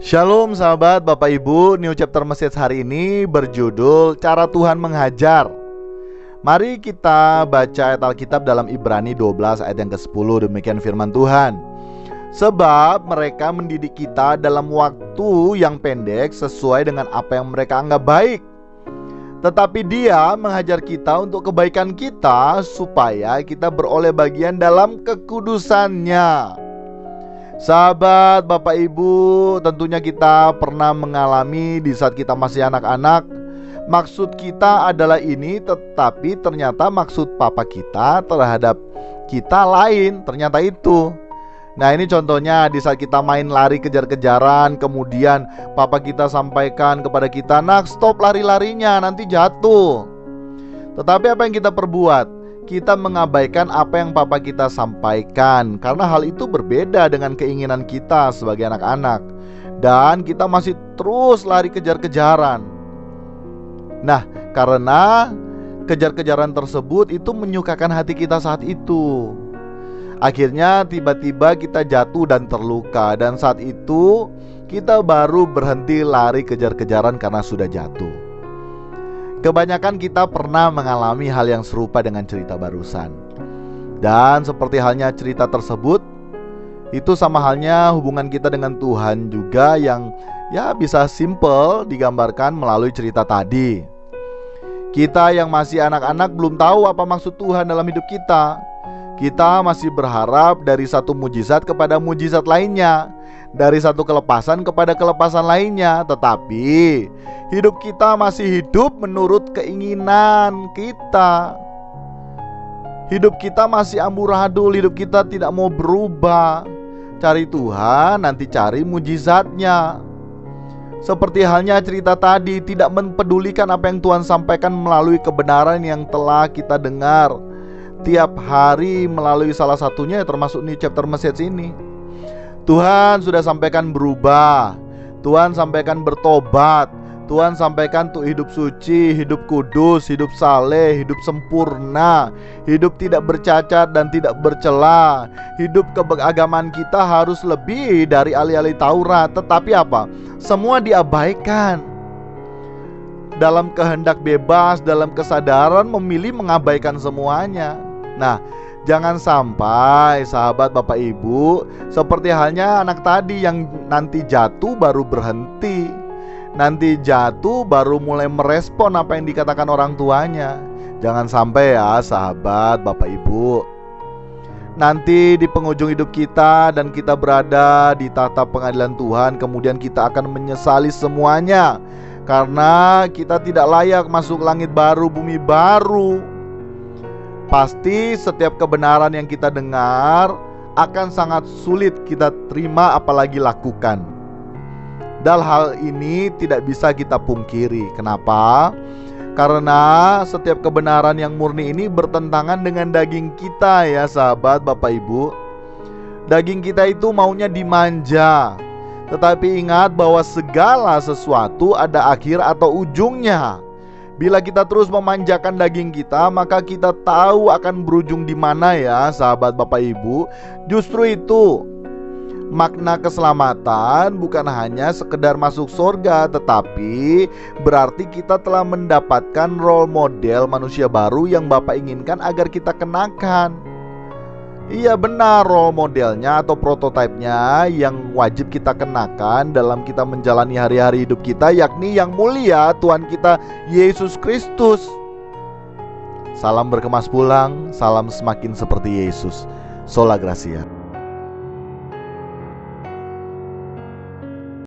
Shalom sahabat Bapak Ibu, New Chapter Message hari ini berjudul Cara Tuhan Mengajar. Mari kita baca ayat Alkitab dalam Ibrani 12 ayat yang ke-10. Demikian firman Tuhan. Sebab mereka mendidik kita dalam waktu yang pendek sesuai dengan apa yang mereka anggap baik. Tetapi Dia mengajar kita untuk kebaikan kita, supaya kita beroleh bagian dalam kekudusannya. Sahabat Bapak Ibu, tentunya kita pernah mengalami di saat kita masih anak-anak, maksud kita adalah ini, tetapi ternyata maksud papa kita terhadap kita lain, ternyata itu. Nah, ini contohnya di saat kita main lari kejar-kejaran, kemudian papa kita sampaikan kepada kita, "Nak, stop lari-larinya, nanti jatuh." Tetapi apa yang kita perbuat? Kita mengabaikan apa yang papa kita sampaikan, karena hal itu berbeda dengan keinginan kita sebagai anak-anak, dan kita masih terus lari kejar-kejaran. Nah, karena kejar-kejaran tersebut itu menyukakan hati kita saat itu, akhirnya tiba-tiba kita jatuh dan terluka, dan saat itu kita baru berhenti lari kejar-kejaran karena sudah jatuh. Kebanyakan kita pernah mengalami hal yang serupa dengan cerita barusan. Dan seperti halnya cerita tersebut, itu sama halnya hubungan kita dengan Tuhan juga, yang bisa simple digambarkan melalui cerita tadi. Kita yang masih anak-anak belum tahu apa maksud Tuhan dalam hidup kita. Kita masih berharap dari satu mujizat kepada mujizat lainnya, dari satu kelepasan kepada kelepasan lainnya. Tetapi hidup kita masih hidup menurut keinginan kita. Hidup kita masih amburadul, hidup kita tidak mau berubah. Cari Tuhan, nanti cari mujizatnya. Seperti halnya cerita tadi, tidak mempedulikan apa yang Tuhan sampaikan melalui kebenaran yang telah kita dengar tiap hari melalui salah satunya, termasuk New Chapter Message ini. Tuhan sudah sampaikan berubah, Tuhan sampaikan bertobat, Tuhan sampaikan untuk hidup suci, hidup kudus, hidup saleh, hidup sempurna, hidup tidak bercacat dan tidak bercela. Hidup keberagaman kita harus lebih dari alih-alih Taurat. Tetapi apa? Semua diabaikan. Dalam kehendak bebas, dalam kesadaran memilih mengabaikan semuanya. Nah, jangan sampai sahabat Bapak Ibu seperti halnya anak tadi yang nanti jatuh baru berhenti, nanti jatuh baru mulai merespon apa yang dikatakan orang tuanya. Jangan sampai ya sahabat Bapak Ibu. Nanti di penghujung hidup kita dan kita berada di tahta pengadilan Tuhan, kemudian kita akan menyesali semuanya, karena kita tidak layak masuk langit baru, bumi baru. Pasti setiap kebenaran yang kita dengar akan sangat sulit kita terima, apalagi lakukan. Dan hal ini tidak bisa kita pungkiri. Kenapa? Karena setiap kebenaran yang murni ini bertentangan dengan daging kita ya sahabat Bapak Ibu. Daging kita itu maunya dimanja. Tetapi ingat bahwa segala sesuatu ada akhir atau ujungnya. Bila kita terus memanjakan daging kita, maka kita tahu akan berujung di mana ya sahabat Bapak Ibu. Justru itu makna keselamatan, bukan hanya sekedar masuk surga, tetapi berarti kita telah mendapatkan role model manusia baru yang Bapak inginkan agar kita kenakan. Iya benar, role modelnya atau prototipenya yang wajib kita kenakan dalam kita menjalani hari-hari hidup kita, yakni yang mulia Tuhan kita Yesus Kristus. Salam berkemas pulang, salam semakin seperti Yesus. Sola Gracia.